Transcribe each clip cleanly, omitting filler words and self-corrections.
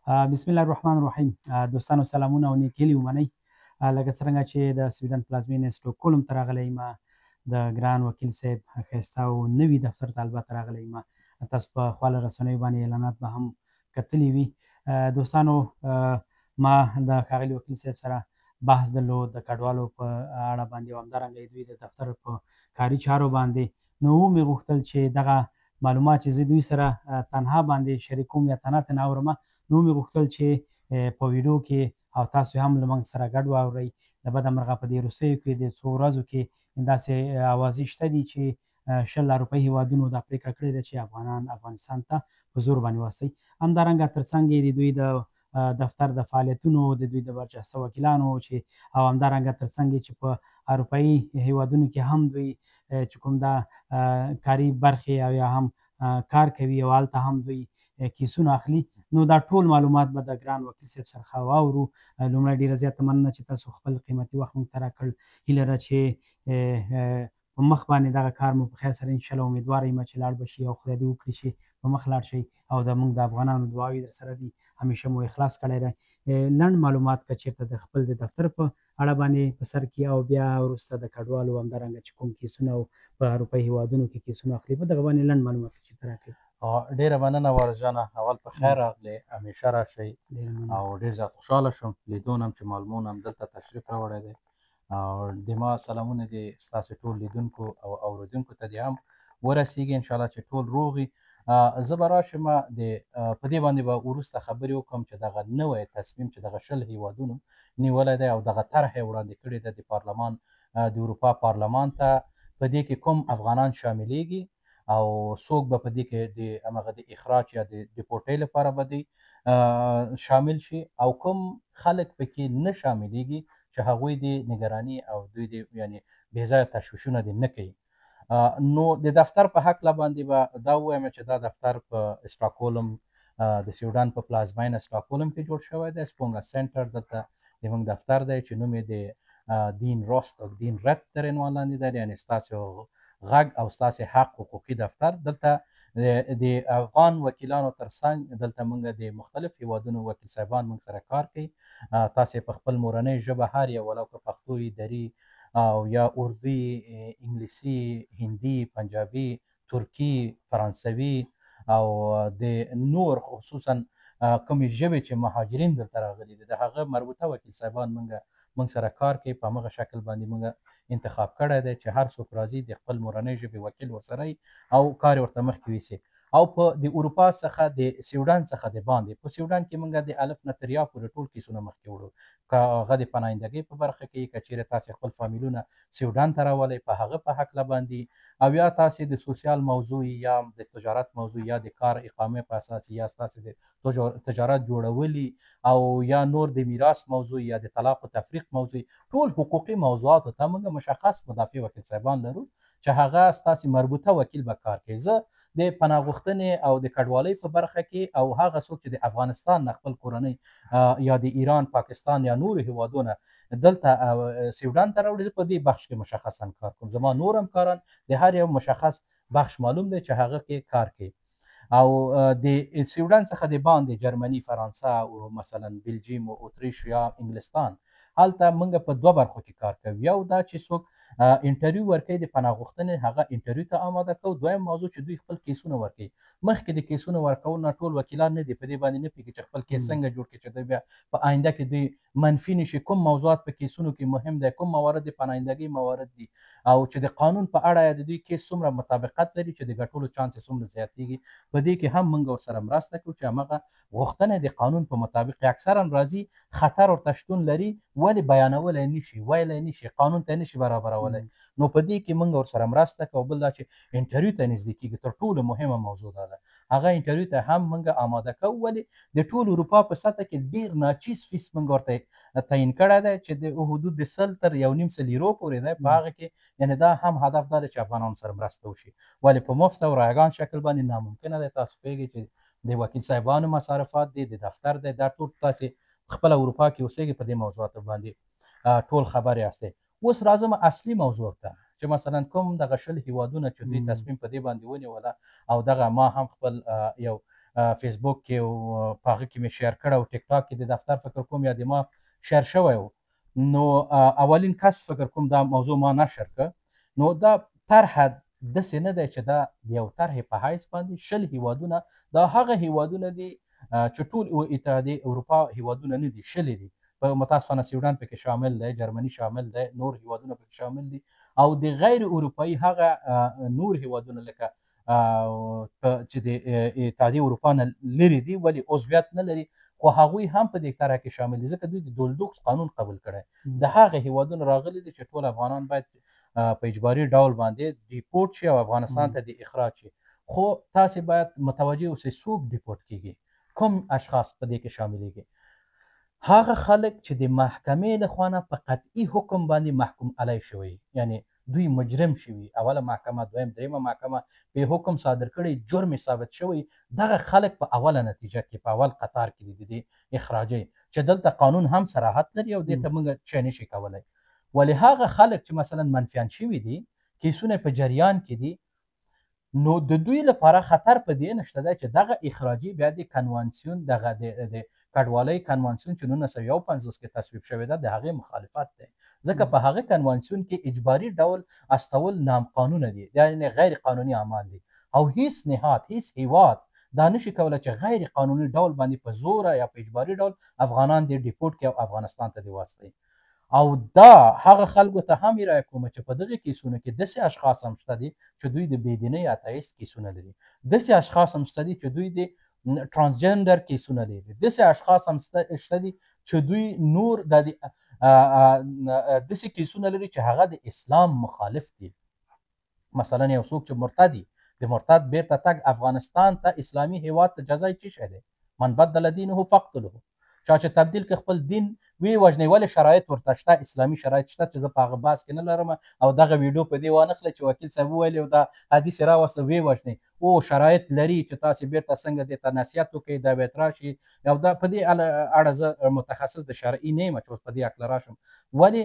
بسم الله الرحمن الرحیم. دوستانو سلامونه او نیک هیلې ومنئ. لکه څرنګه چې د سویډن پلازمینې سټوکهولم ته راغلی یم، د ګران وکیل صاحب ښایسته او نوي دفتر ته البته راغلی یم. تاسو په خواله رسنیو باندې اعلانات به هم کتلي وي. دوستانو، ما د ښاغلي وکیل صاحب سره بحث درلود د کډوالو په اړه باندې او همدارنګه دوی د دفتر په کاري چارو باندې. نو ومې غوښتل چې دغه معلومات چې زه دوی سره تنها باندې شریکوم یا تنها تنها اورمه، نو مې غوښتل چې په ویډیو کې او تاسو هم له موږ سره ګډ واورئ. د بده مرغه په دې وروستیو کې د څو ورځو کې داسې اوازې شته دي چې 20 اروپایي هېوادونو دا پرېکړه کړې ده چې افغانان افغانستان ته په زور باندې واستوي. همدارنګه ترڅنګ یې د دوی د دفتر د فعالیتونو، د دوی د برجسته وکیلانو چې او همدارنګه ترڅنګ یې چې په اروپایي هېوادونو کې هم دوی چې کوم دا کاري برخې او یا هم کار کوي او هلته هم دوی کیسونه اخلي. نو دا ټول معلومات به د ګران وکیل صاحب څخه واورو. لومړی ډېره زیاته مننه چې تاسو خپل قیمتي وخت موږ ته راکړ. هیله ده چې په مخ باندې دغه کار مو په خیر سره انشاءالله امیدواره یم چې لاړ به شي او خدای دې وکړي چې په مخ لاړ شئ او د موږ د افغانانو دعاوې در سره دي. همیشه مو اخلاص کړی دی. لنډ معلومات که چېرته د خپل د دفتر په اړه باندې په سر کې او بیا وروسته د کډوالو همدارنګه چې کوم کیسونه او په اروپایي هېوادونو کې کیسونه اخلي، په دغه باندې لنډ معلومات که چېرته راکړئ. ډیره مننه وارث جانه، اول په خیر راغلې، همیشه راشئ او ډیر زیات خوشحاله شوم لیدون هم چې معلومون هم دلته تشریف راوړی دی. او د ما سلامونه دې ستاسو ټول لیدونکو او اوریدونکو ته دې هم ورسیږي، انشاءالله چې ټول روغ وي. زه به راشم په دې باندې به وروسته خبرې وکړم چې دغه نوی تصمیم چې دغه 20 هېوادونو نیولی دی او دغه طرح یې وړاندې کړې ده د پارلمان، د اروپا پارلمان ته، په دې کې کوم افغانان شاملیږي او څوک به په دې کې د همغه د اخراج یا د ډیپورټۍ لپاره به دوی شامل شي او کوم خلک پکې نه شاملیږي چې هغوی د نگراني او دوی د یعنې بې ځایه تشویشونه دې نه کوي. نو د دفتر په هکله باندې به دا ووایم چې دا دفتر په سټاکهولم د سویډن په پلازمینه سټاکهولم کې جوړ شوی دی. سپونګا سنټر دلته زموږ دفتر دی چې نوم یې د دین راست او دین رد تر عنوان لاندې دی، یعنې ستاسو غږ او ستاسې حق حقوقي دفتر. دلته د افغان وکیلانو ترڅنګ دلته موږ د مختلف هیوادونو وکیل صاحبان موږ سره کار کوي. تاسې په خپل مورنۍ ژبه هر یو، ولو که پښتو وي، دري او یا اردو، انګلیسي، هندي، پنجابي، ترکي، فرانسوي او د نور خصوصا کومې ژبې چې مهاجرین دلته راغلي دي د هغه مربوطه وکیل صاحبان موږ سره کار کوي. په همغه شکل باندې موږ انتخاب کړی دی چې هر څوک راځي د خپل مورنۍ ژبې وکیل ورسره او کار یې ورته مخکې ویسي. او په د اروپا څخه د سویډن څخه د باندې په سویډن کې موږ د الف نه تر یا پورې ټول کیسونه مخکې وړو. که هغه د پناهندګۍ په برخه کې، که چیرې تاسې خپل فامیلونه سویډن ته راولئ په هغه په هکله باندې، او یا تاسې د سوسیال موضوع یا د تجارت موضوع یا د کار اقامې په اساس یا تاسې د تجارت جوړولي او یا نور د میراث موضوع یا د طلاق و تفریق موضوع، ټول حقوقي موضوعاتو ته موږ مشخص مدافع وکیل صاحبان لرو چې هغه ستاسې مربوطه وکیل به کار کوي. زه د پناه غوښتنې او د کډوالۍ په برخه کې او هغه څوک چې د افغانستان نه خپل کورنۍ یا د ایران، پاکستان یا نورو هیوادونه دلته سویډن ته راوړي، زه په دې بخش کې مشخصا کار کوم. زما نور همکاران د هر یو مشخص بخش معلوم دی چې هغه کې کار کوي. او د سویډن څخه د باندې جرمني، فرانسه او مثلا بلجیم او اتریش یا انګلستان، هلته موږ په 2 برخو کې کار کوو. یو دا چې څوک انټرویو ورکوي د پناه غوښتنې، هغه انټرویو ته آماده کوو. دویم موضوع چې دوی خپل کیسونه ورکوي. مخکې د کیسونه ورکولو نه ټول وکیلان نه دي په دې باندې نه پوهېږي چې خپل کیس څنګه جوړ کړي چې دوی بیا په آینده کې دوی منفي نه شي. کوم موضوعات په کیسونو کې مهم دی، کوم موارد د پناهندګۍ موارد دي او چې د قانون په اړه د دوی کیس څومره مطابقت لري چې د ګټلو چانس یې څومره زیاتېږي. په دې کې هم موږ ورسره مرسته کوو چې همغه غوښتنه د قانون په مطابق اکثرا راځي خطر ورته شتون لري، ولې بیانولی نه شي، ویلی نه شي، قانون ته نه شي برابرولی. نو په دې کې موږ ورسره مرسته کوو. بل دا چې انټرویو ته نږدې کېږي، تر ټولو مهمه موضوع دا ده. هغه انټرویو ته هم موږ آماده کوو. ولې د ټول اروپا په سطح کې ډېر ناچیز فیس موږ ورته تعیین کړی دی چې د حدود د 100 تر 1.5 یورو پورې دی. په هغه کې یعنې دا هم هدف دا دی چې افغانانو سره مرسته وشي. ولې په مفت او رایګان شکل باندې ناممکنه دی. تاسو پوهېږئ چې د وکیل صاحبانو مصارفات دي، د دفتر دی، دا ټول تاسې خپله اروپا کې اوسېږئ، په دې موضوعاتو باندې ټول خبر یاستئ. اوس راځم اصلي موضوع ته چې مثلا کوم دغه 20 هیوادونه چې دوی تصمیم په دې باندې ونیوله او دغه ما هم خپل یو فیسبوک کې او په هغه کې مې شیر کړی او ټیک ټاک کې د دفتر فکر کوم یا د ما شیر شوی و. نو اولین کس فکر کوم دا موضوع ما نشر که. نو دا طرحه داسې نه دی چې دا د یو طرحې په حیث باندې 20 هیوادونه، دا هغه هیوادونه دي چې ټول اتحادیې اروپا هیوادونه نه دي، 20 دي. په متاسفانه سویډن پکې شامل دی، جرمني شامل دی، نور هیوادونه پکې شامل دي، او د غیر اروپایي هغه نور هیوادونه لکه چې د اتحادیې اروپا نه لرې دي ولې عضویت نه لري، خو هغوی هم په دې طرح کې شامل دي ځکه دوی د دولدوکس قانون قبول کړی. د هغه هیوادونو راغلي دي چې ټول افغانان باید په اجباري ډول باندې ډیپورټ شي او افغانستان ته د اخراج شي. خو تاسې باید متوجه اوسئ څوک ډیپورټ کیږي، کوم اشخاص په دې کې شاملیږي. هغه خلک چې د محکمې لخوا نه په قطعي حکم باندې محکوم علی شوي، یعنی دوی مجرم شوي، اوله محکمه، دویم، دریمه محکمه په حکم صادر کړی، جرم ثابت شوی، دغه خلک په اوله نتیجه کې په اول قطار کې دي د اخراجي، چې دلته قانون هم صراحت لري او دې ته موږ څه نشي کولی. ولې هغه خلک چې مثلا منفیان شوي دي، کیسونه په جریان کې دي، نو د دوی لپاره خطر په دې نشته دی چې دغه اخراجي بیا د کنوانسیون دغه د کډوالۍ کنوانسیون چې 1951 کې تصویب شوی ده د هغې مخالفت دی، ځکه په هغه کنوانسیون کې اجباري ډول استول نامقانونه دي، یعنې غیر قانوني اعمال دي، او هیڅ نهاد، هیڅ هیواد دا نشي کولی چې غیر قانوني ډول باندې په زوره یا په اجباري ډول افغانان دې ډیپورټ کړي او افغانستان ته دې واستوي. او دا هغه خلکو ته هم رایه کومه چې په دغه کیسونو کې داسې اشخاص هم شته دي چې دوی د بېدینۍ اتیست کیسونه لري، داسې اشخاص هم شته دي چې دوی د ترانسجنډر کیسونه لري، داسې اشخاص هم شته دي چې دوی نور د داسې کیسونه لري چې هغه د اسلام مخالف دي. مثلا یو څوک چې مرتدي، د مرتد بیرته تګ افغانستان ته اسلامي هیواد ته جزای څه شی دی؟ من بدل دینه فقتلوه. چا چې تبدیل که خپل دین وی وژنئ، ولې شرایط ورته شته، اسلامي شرایط شته چې زه په هغه بحث کې نه لرم او دغه ویډیو په دې وانخلئ چې وکیل صاحب وویل او دا حدیث یې راوسته وی وژنئ، او شرایط لري چې تاسې بیرته څنګه دې ته نصیحت وکړئ، دا بیت راشي. او دا په دې اړه زه متخصص د شرعي نه یم چې اوس په دې هکله راشم. ولې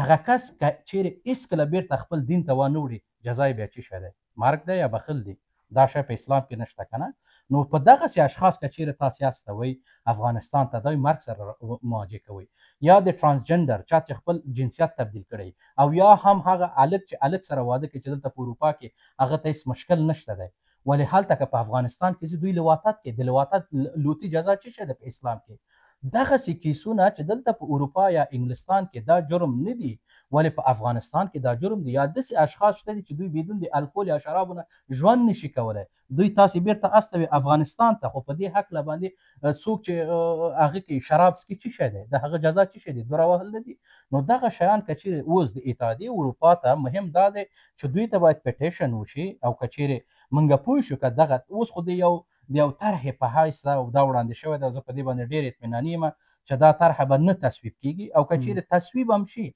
دغه کس که چیرې هېڅکله بیرته خپل دین ته وانه وړي، جزا یې بیا څه شی دی؟ مرګ دی یا بخښل دی؟ دا شی په اسلام کې نشته که نه. نو په دغسې اشخاص که چیرې تاسې استوئ افغانستان ته، دوی مرګ سره مواجه کوئ، یا د ترانسجنډر چا چې خپل جنسیت تبدیل کړی، او یا هم هغه هلک چې هلک سره واده کوي چې دلته په اروپا کې هغه ته هېڅ مشکل نشته دی، ولې هلته که په افغانستان کې دوی لواطت کوي، د لواطت لوطي جزا څه شی ده په اسلام کې؟ دغسې کیسونه چې دلته په اروپا یا انګلستان کې دا جرم نه دي، ولې په افغانستان کې دا جرم دی. یا داسې اشخاص شته دي چې دوی بدون د الکول یا شرابو نه ژوند نشي کولی، دوی تاسې بیرته استوي افغانستان ته، خو په دې هکله باندې څوک چې هغه کې شراب څکي څه شی دی؟ د هغه جزا څه شی دی؟ دوره وهل نه دي. نو دغه شیان که چیرې اوس د اتحادیې اروپا ته مهم دا دی چې دوی ته باید پټیشن وشي، او که چیرې موږ پوه شو که دغه اوس خو د یو طرحې په حیث دا وړاندې شوی ده، زه په دې باندې ډېر اطمیناني یم چې دا طرحه به نه تصویب کیږي، او که چیرې تصویب هم شي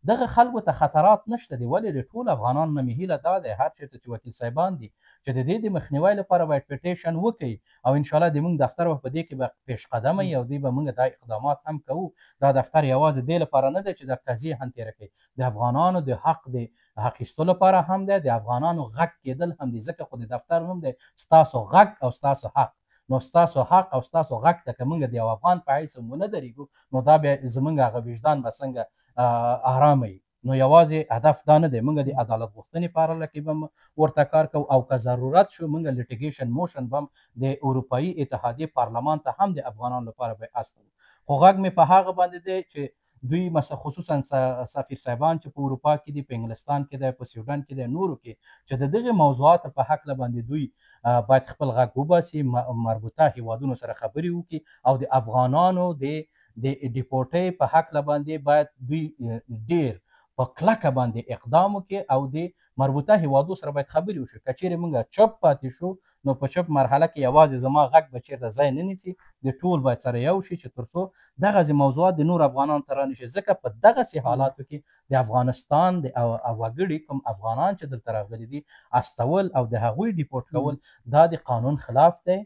دغه خلکو ته خطرات نشته دي. ولې د ټولو افغانانو نه مې هیله دا دی هر چېرته چې وکیل صاحبان دي چې د دې د مخنیوي لپاره باید پټیشن وکړي، او انشاءالله د موږ دفتر به په دې کې به پیش قدمه وي، او دوی به موږ دا اقدامات هم کوو. دا دفتر یوازې دې لپاره نه دی چې د قضیې هنتیره کوي، د افغانانو د حق د اخیستو لپاره هم دی، د افغانانو غږ کېدل هم دی، ځکه خو د دفتر نوم دی ستاسو غږ او ستاسو حق. نو ستاسو حق او ستاسو غږ ته که موږ د یو افغان په حیث ونه درېږو، نو دا بیا زموږ هغه وجدان به څنګه ارامه وي. نو یوازې هدف دا نه دی، موږ د عدالت غوښتنې په اړه کې به ورته کار کوو، او که ضرورت شو موږ لیټیګیشن موشن به هم د اروپایي اتحادیې پارلمان ته هم د افغانانو لپاره به استوو. خو غږ مې په هغه باندې دی چې دوی خصوصا سفیر صاحبان چې په اروپا کې دي، په انګلستان کې دی، په سویډن کې دی، نورو کې چې د دغې موضوعاتو په هکله باندې دوی باید خپل غږ وباسي، مربوطه هیوادونو سره خبرې وکړي، او د افغانانو د ډیپورټۍ په هکله باندې باید دوی ډېر په کلکه باندې اقدام وکړي، او د مربوطه هیوادو سره باید خبرې وشي. که چیرې موږ چپ پاتې شو، نو په چپ مرحله کې یوازې زما غږ به چیرته ځای نه نیسي، د ټول باید سره یو شي چې تر څو دغسې موضوعات د نور افغانانو ته رانشي. ځکه په دغسې حالاتو کې د افغانستان د وګړي کوم افغانان چې دلته راغلي دي استول او د هغوی ډیپورټ کول، دا د قانون خلاف دی،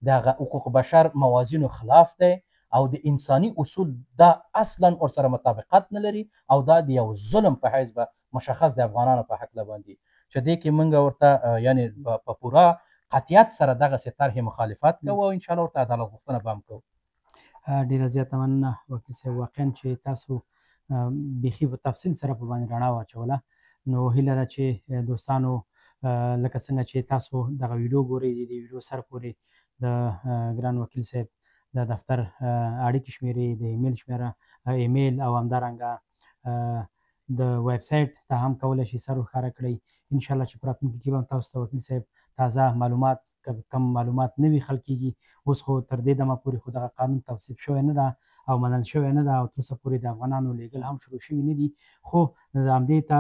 د هغه حقوق بشر موازینو خلاف دی، او د انساني اصول دا اصلا ورسره مطابقت نه لري، او دا د یو ظلم په حیث به مشخص د افغانانو په هکله باندې چې دې کې موږ ورته یعنې په پوره قطعیت سره دغسې طرحې مخالفت کوو او انشاءالله ورته عدالت غوښتنه به هم کوو. ډېره زیاته مننه وکیل صاحب، واقعا چې تاسو بیخي په تفصیل سره په باندې رڼا واچوله. نو هیله ده چې دوستانو لکه څنګه چې تاسو دغه ویډیو ګورئ، د دې ویډیو سر پورې د ګران وکیل صاحب د دفتر اړیکې شمېرې، د ایمیل شمېره، ایمیل او همدارنګه د ویب سایټ ته هم کولی شئ سر ورښکاره کړئ. انشاءالله چې په راتلونکي کې به هم تاسو ته وکیل صاحب تازه معلومات، کم معلومات نوي خلق کېږي. اوس خو تر دې دمه پورې خو دغه قانون توصیب شوی نه ده او منل شوی نه ده او تر اوسه پورې د افغانانو لیږل هم شروع شوي نه دي. خو د همدې ته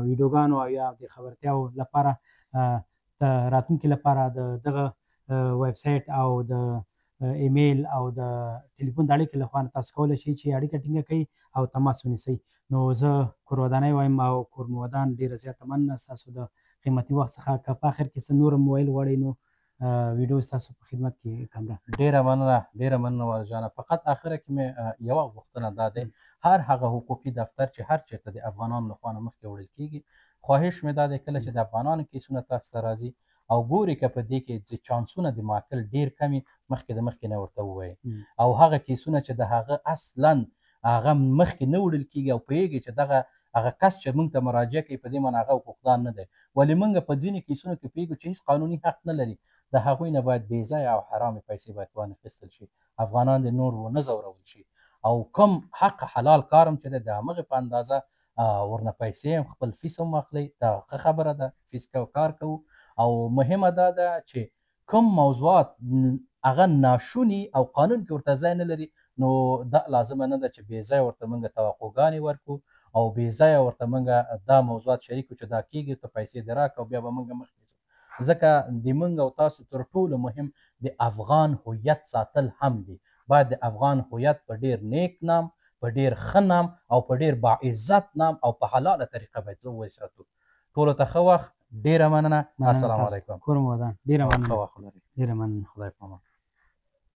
ویډیوګانو او یا د خبرتیاو لپاره د راتلونکي لپاره د دغه ویب سایټ او د ایمیل او د ټلیفون د اړیکې لخوا تاسو کولی شئ چې اړیکه ټینګه کړئ او تماس ونیسئ. نو زه کور ودانۍ وایم او کور مو ودان، ډېره زیاته مننه ستاسو د قیمتي وخت څخه. که په آخر کې څه نور هم ویل غواړئ نو ویډیو ستاسو په خدمت کې کامره. ډېره مننه والد جانه. فقط آخره کې مې یوه غوښتنه دا دی، هر هغه حقوقي دفتر چې هر چېرته د افغانانو لخوا نه مخکې وړل کېږي، خواهش مې دا دی کله چې د افغانانو کیسونه تاسو ته راځي او ګوري که په دې کې چانسونه د معقل ډېر کم وي، مخکې د مخکې نه ورته ووایي. او هغه کیسونه چې د هغه اصلا هغه مخکې نه وړل کېږي او پوهېږي چې دغه هغه کس چې موږ ته مراجعه کوي په دې معنی هغه حقوقدان نه دی، ولې موږ په ځینې کیسونو کې پوهېږو چې هېڅ قانوني حق نه لري، د هغوی نه باید بې ځایه او حرامې پیسې باید وانخیستل شي، افغانان د نور ونه ځورول شي او کوم حق حلال کار هم چې دی د همغې په اندازه ورنه پیسې هم خپل فیس هم واخلئ. دا ښه خبره ده، فیس کار کوو. او مهمه دا ده چې کوم موضوعات هغه ناشوني او قانون کې ورته ځای نه لري، نو دا لازمه نه ده چې بې ځایه ورته موږ توقعګانې ورکړو او بې ځایه ورته موږ دا موضوعات شریک کړو چې دا کېږي، ته پیسې دې راکړه او بیا به موږ مخکې ځو. ځکه د موږ او تاسو تر ټولو مهم د افغان هویت ساتل هم دي. باید د افغان هویت په ډېر نیک نام، په ډېر ښه نام او په ډېر باعزت نام او په حلاله طریقه باید وساتو. ټولو ته ښه وخت. ډېره مننه. السلام علیکم. کور مو ودان. ډېره مننه. ښه وخت ولرئ. ډېره مننه. خدای په امان.